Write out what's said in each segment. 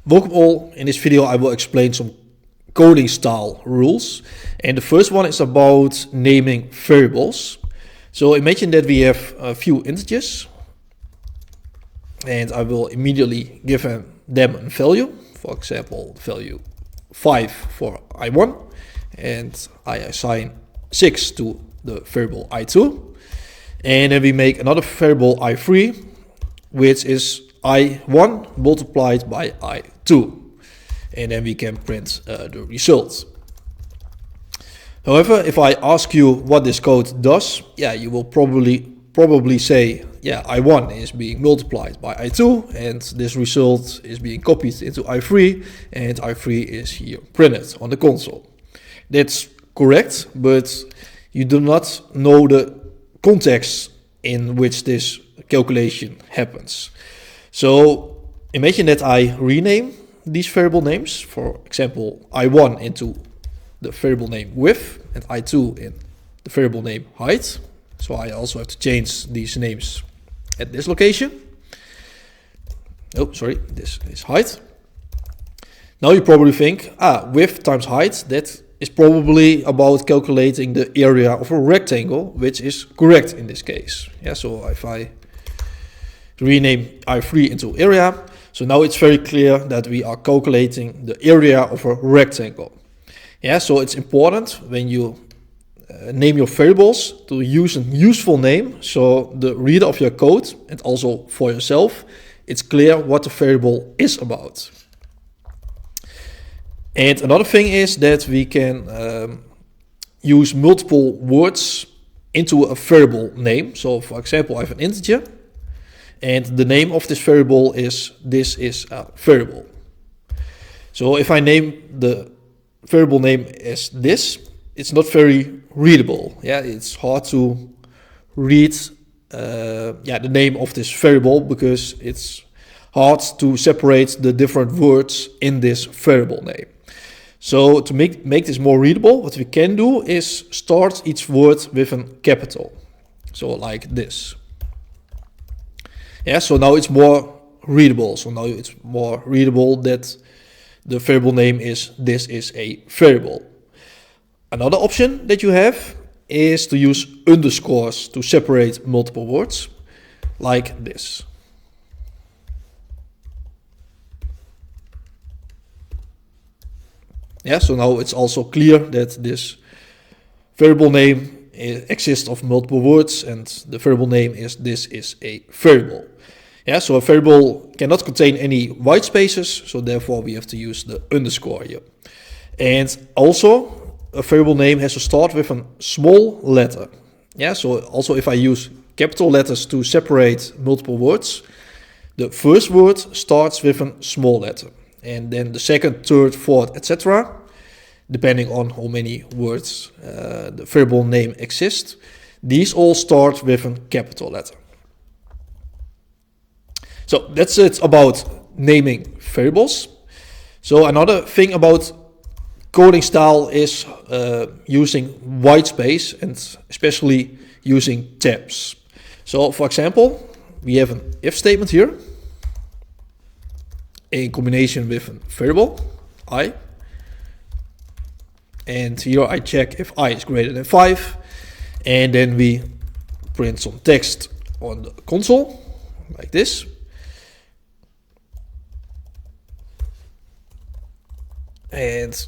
Welcome all. In this video I will explain some coding style rules, and the first one is about naming variables. So imagine that we have a few integers and I will immediately give them a value, for example value 5 for I1, and I assign 6 to the variable I2, and then we make another variable I3 which is I1 multiplied by I2, and then we can print the result. However, if I ask you what this code does, you will probably say, I1 is being multiplied by I2, and this result is being copied into I3, and I3 is here printed on the console. That's correct, but you do not know the context in which this calculation happens. So imagine that I rename these variable names, for example I1 into the variable name width and I2 in the variable name height. So I also have to change these names at this location. Oh, sorry, this is height. Now you probably think, width times height, that is probably about calculating the area of a rectangle, which is correct in this case. So if I rename I3 into area, so now it's very clear that we are calculating the area of a rectangle. So it's important when you name your variables to use a useful name, so the reader of your code and also for yourself, it's clear what the variable is about. And another thing is that we can use multiple words into a variable name. So for example, I have an integer, and the name of this variable is a variable. So if I name the variable name as this, it's not very readable. It's hard to read the name of this variable because it's hard to separate the different words in this variable name. So to make this more readable, what we can do is start each word with a capital. So like this. So now it's more readable. So now it's more readable that the variable name is a variable. Another option that you have is to use underscores to separate multiple words, like this. So now it's also clear that this variable name exists of multiple words, and the variable name is a variable. So a variable cannot contain any white spaces, so therefore we have to use the underscore here. And also a variable name has to start with a small letter. So also if I use capital letters to separate multiple words, the first word starts with a small letter, and then the second, third, fourth, etc., depending on how many words the variable name exists, these all start with a capital letter. So that's it about naming variables. So another thing about coding style is using white space, and especially using tabs. So for example, we have an if statement here in combination with a variable I, and here I check if I is greater than 5, and then we print some text on the console like this. And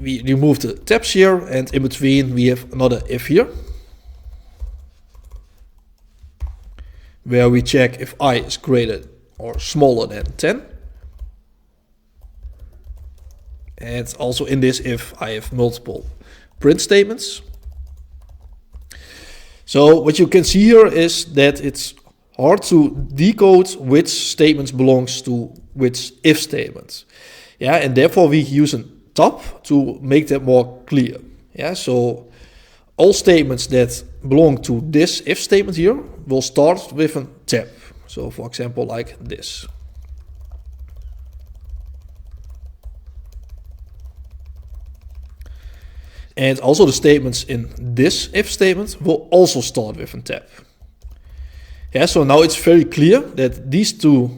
we remove the tabs here, and in between we have another if here, where we check if I is greater or smaller than 10. And also in this if I have multiple print statements. So what you can see here is that it's hard to decode which statements belongs to which if statement. And therefore we use a tab to make that more clear. So all statements that belong to this if statement here will start with a tab. So for example, like this. And also the statements in this if statement will also start with a tab. So now it's very clear that these two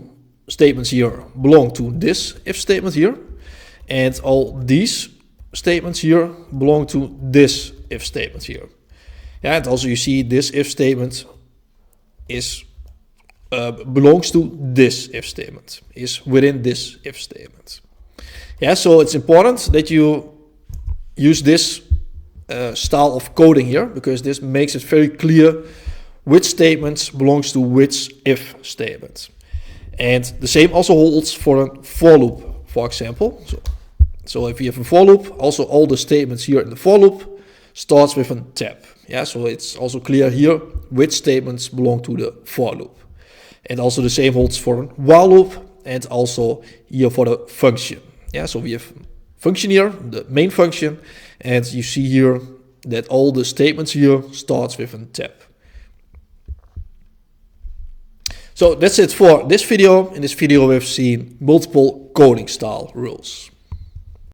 statements here belong to this if statement here, and all these statements here belong to this if statement here. Yeah, and also you see this if statement is belongs to this if statement, is within this if statement. Yeah, so it's important that you use this style of coding here, because this makes it very clear which statement belongs to which if statement. And the same also holds for a for loop, for example. So if you have a for loop, also all the statements here in the for loop starts with a tab. Yeah, so it's also clear here which statements belong to the for loop. And also the same holds for a while loop, and also here for the function. Yeah, so we have function here, the main function, and you see here that all the statements here starts with a tab. So that's it for this video. In this video we've seen multiple coding style rules.